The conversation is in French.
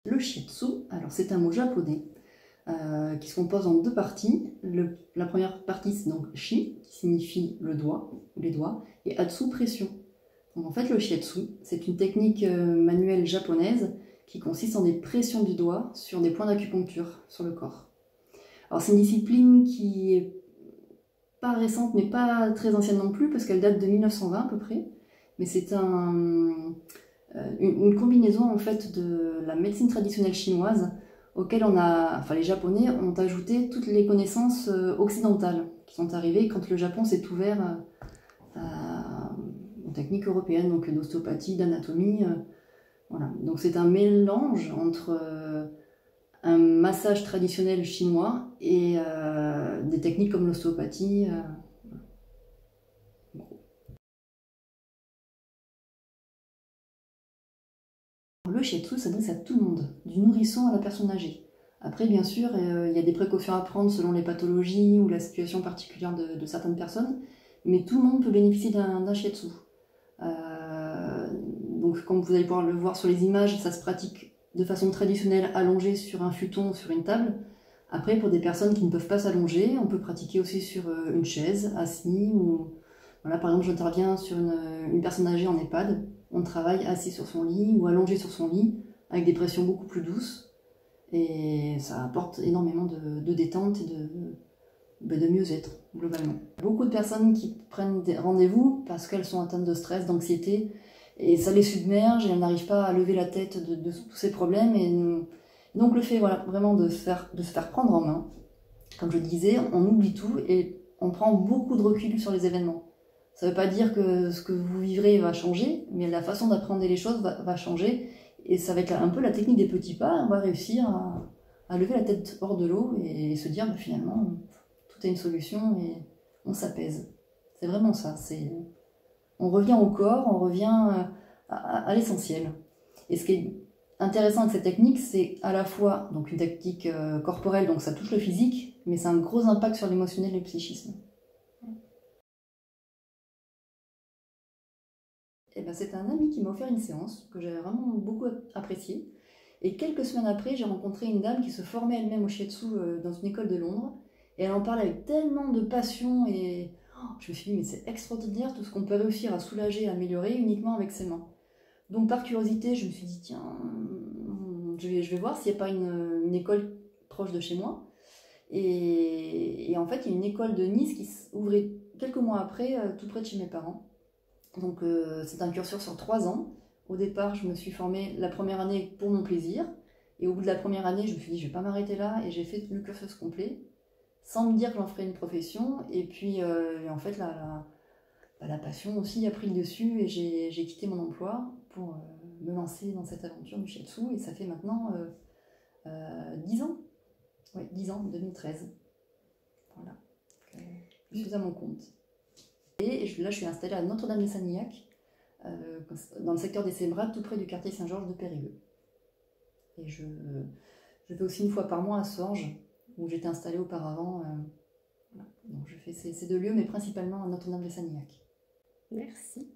Le shiatsu, alors c'est un mot japonais qui se compose en deux parties. La première partie c'est donc shi, qui signifie le doigt, ou les doigts, et atsu, pression. Donc en fait le shiatsu, c'est une technique manuelle japonaise qui consiste en des pressions du doigt sur des points d'acupuncture sur le corps. Alors c'est une discipline qui est pas récente mais pas très ancienne non plus parce qu'elle date de 1920 à peu près. Mais c'est une combinaison en fait de la médecine traditionnelle chinoise auquel les Japonais ont ajouté toutes les connaissances occidentales qui sont arrivées quand le Japon s'est ouvert aux techniques européennes, donc d'ostéopathie, d'anatomie. Voilà. Donc c'est un mélange entre un massage traditionnel chinois et des techniques comme l'ostéopathie. Le shiatsu s'adresse à tout le monde, du nourrisson à la personne âgée. Après, bien sûr, il y a des précautions à prendre selon les pathologies ou la situation particulière de certaines personnes, mais tout le monde peut bénéficier d'un shiatsu. Donc, comme vous allez pouvoir le voir sur les images, ça se pratique de façon traditionnelle allongé sur un futon ou sur une table. Après, pour des personnes qui ne peuvent pas s'allonger, on peut pratiquer aussi sur une chaise, assis, ou voilà, par exemple, j'interviens sur une personne âgée en EHPAD. On travaille assis sur son lit ou allongé sur son lit avec des pressions beaucoup plus douces. Et ça apporte énormément de détente et de mieux-être, globalement. Beaucoup de personnes qui prennent des rendez-vous parce qu'elles sont atteintes de stress, d'anxiété, et ça les submerge et elles n'arrivent pas à lever la tête de tous ces problèmes. Et donc le fait voilà, vraiment de se faire prendre en main, comme je disais, on oublie tout et on prend beaucoup de recul sur les événements. Ça ne veut pas dire que ce que vous vivrez va changer, mais la façon d'appréhender les choses va changer. Et ça va être un peu la technique des petits pas. On va réussir à lever la tête hors de l'eau et se dire finalement, tout a une solution et on s'apaise. C'est vraiment ça. On revient au corps, on revient à l'essentiel. Et ce qui est intéressant avec cette technique, c'est à la fois donc une technique corporelle, donc ça touche le physique, mais c'est un gros impact sur l'émotionnel et le psychisme. Et ben, c'est un ami qui m'a offert une séance que j'ai vraiment beaucoup appréciée. Et quelques semaines après, j'ai rencontré une dame qui se formait elle-même au shiatsu dans une école de Londres. Et elle en parlait avec tellement de passion et je me suis dit, mais c'est extraordinaire tout ce qu'on peut réussir à soulager, à améliorer uniquement avec ses mains. Donc par curiosité, je me suis dit, tiens, je vais voir s'il n'y a pas une école proche de chez moi. Et en fait, il y a une école de Nice qui s'ouvrait quelques mois après, tout près de chez mes parents. Donc c'est un cursus sur 3 ans. Au départ, je me suis formée la première année pour mon plaisir. Et au bout de la première année, je me suis dit, je ne vais pas m'arrêter là. Et j'ai fait le cursus complet, sans me dire que j'en ferais une profession. Et puis, en fait, la passion aussi a pris le dessus. Et j'ai quitté mon emploi pour me lancer dans cette aventure du shiatsu. Et ça fait maintenant 10 ans. Oui, 10 ans, 2013. Voilà. Je suis à mon compte. Et là, je suis installée à Notre-Dame-des-Sanilhac, dans le secteur des Sébrats, tout près du quartier Saint-Georges de Périgueux. Et je vais aussi une fois par mois à Sorges, où j'étais installée auparavant. Voilà. Donc je fais ces deux lieux, mais principalement à Notre-Dame-des-Sanilhac. Merci.